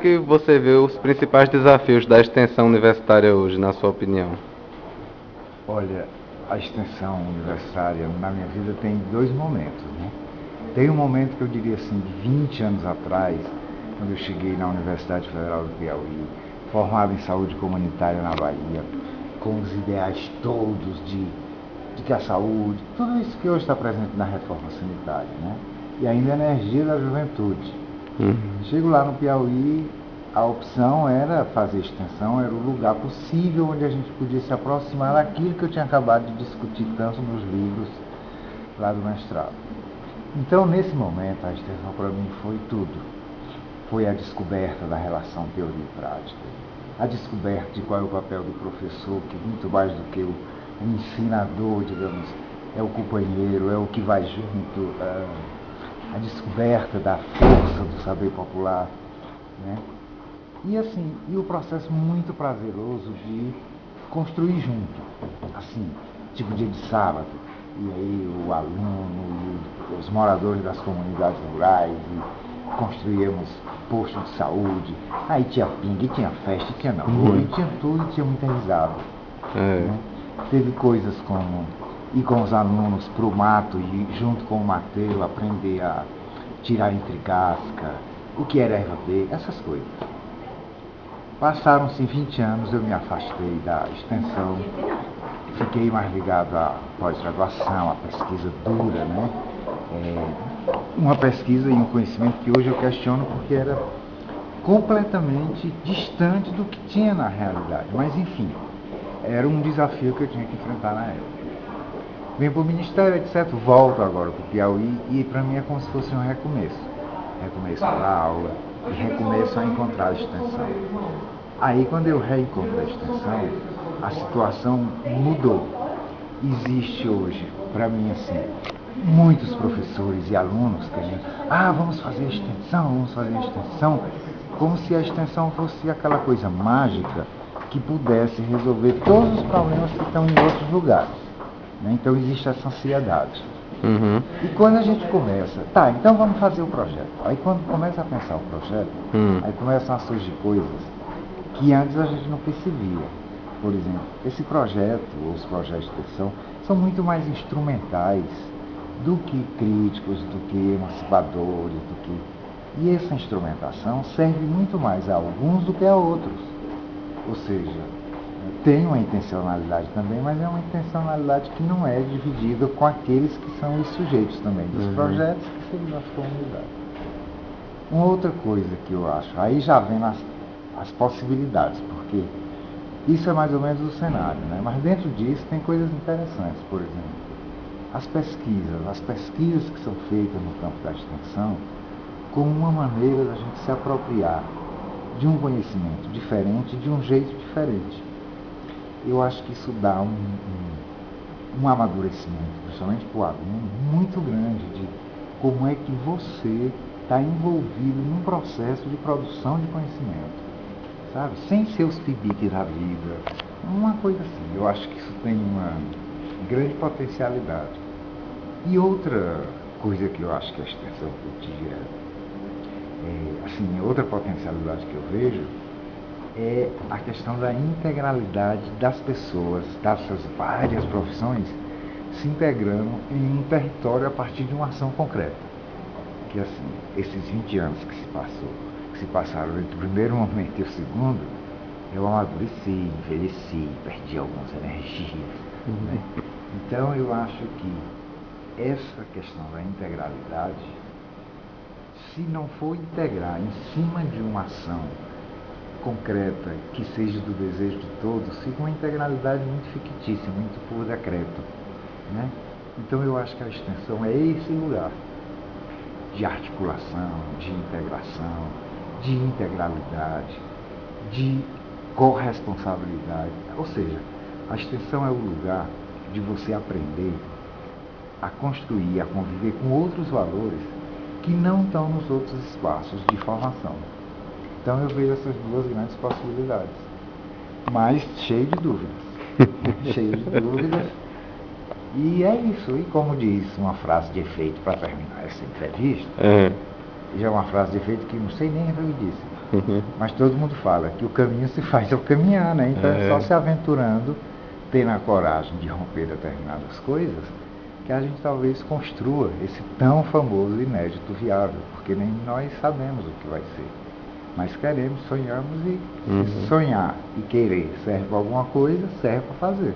que você vê os principais desafios da extensão universitária hoje, na sua opinião? Olha, a extensão universitária na minha vida tem dois momentos, né? Tem um momento que eu diria assim, de 20 anos atrás, quando eu cheguei na Universidade Federal do Piauí, formado em saúde comunitária na Bahia, com os ideais todos de que a saúde, tudo isso que hoje está presente na reforma sanitária, né? E ainda a energia da juventude. Chego lá no Piauí, a opção era fazer extensão, era o lugar possível onde a gente podia se aproximar daquilo que eu tinha acabado de discutir tanto nos livros lá do mestrado. Então, nesse momento, a extensão para mim foi tudo. Foi a descoberta da relação teoria e prática, a descoberta de qual é o papel do professor, que muito mais do que o ensinador, digamos, é o companheiro, é o que vai junto, a descoberta da força do saber popular, né? E assim, e o processo muito prazeroso de construir junto, assim, tipo dia de sábado, e aí o aluno e os moradores das comunidades rurais, e construíamos posto de saúde, aí tinha pingue, tinha festa, tinha namoro, e tinha tudo, e tinha muita risada. Né? Teve coisas como ir com os alunos para o mato e junto com o mateiro aprender a tirar entre casca, o que era erva verde, essas coisas. Passaram-se 20 anos, eu me afastei da extensão, fiquei mais ligado à pós-graduação, à pesquisa dura, né? Uma pesquisa e um conhecimento que hoje eu questiono porque era completamente distante do que tinha na realidade. Mas, enfim, era um desafio que eu tinha que enfrentar na época. Venho para o Ministério, etc. Volto agora para o Piauí e para mim é como se fosse um recomeço. Recomeço da aula e recomeço a encontrar a extensão. Aí, quando eu reencontro a extensão, a situação mudou. Existe hoje, para mim, assim, muitos professores e alunos querendo, vamos fazer a extensão, como se a extensão fosse aquela coisa mágica que pudesse resolver todos os problemas que estão em outros lugares. Né? Então, existe essa ansiedade. E quando a gente começa, então vamos fazer o projeto. Aí, quando começa a pensar o projeto, aí começam a surgir coisas que antes a gente não percebia. Por exemplo, esse projeto, ou os projetos de extensão, são muito mais instrumentais do que críticos, do que emancipadores, E essa instrumentação serve muito mais a alguns do que a outros. Ou seja, tem uma intencionalidade também, mas é uma intencionalidade que não é dividida com aqueles que são os sujeitos também dos projetos, que seriam as comunidades. Uma outra coisa que eu acho, aí já vem as possibilidades, porque isso é mais ou menos o cenário, né? Mas dentro disso tem coisas interessantes, por exemplo, as pesquisas que são feitas no campo da extensão, como uma maneira da gente se apropriar de um conhecimento diferente, de um jeito diferente. Eu acho que isso dá um amadurecimento, principalmente para o aluno, muito grande de como é que você está envolvido num processo de produção de conhecimento, sabe? Sem ser os tibiques da vida, uma coisa assim. Eu acho que isso tem uma grande potencialidade. E outra coisa que eu acho que a extensão podia, outra potencialidade que eu vejo é a questão da integralidade das pessoas, dessas várias profissões, se integrando em um território a partir de uma ação concreta. Que assim, esses 20 anos que se passaram entre o primeiro momento e o segundo, eu amadureci, envelheci, perdi algumas energias. Né? Então eu acho que essa questão da integralidade, se não for integrar em cima de uma ação concreta que seja do desejo de todos, fica uma integralidade muito fictícia, muito por decreto. Né? Então eu acho que a extensão é esse lugar de articulação, de integração, de integralidade, de corresponsabilidade. Ou seja, a extensão é o lugar de você aprender a construir, a conviver com outros valores que não estão nos outros espaços de formação. Então eu vejo essas duas grandes possibilidades, mas cheio de dúvidas. Cheio de dúvidas. E é isso. E como diz uma frase de efeito para terminar essa entrevista, já é uma frase de efeito que não sei nem quem disse. Mas todo mundo fala que o caminho se faz ao caminhar, né? Então é só se aventurando, tendo a coragem de romper determinadas coisas, que a gente talvez construa esse tão famoso e inédito viável, porque nem nós sabemos o que vai ser. Mas queremos, sonhamos e se sonhar e querer serve para alguma coisa, serve para fazer.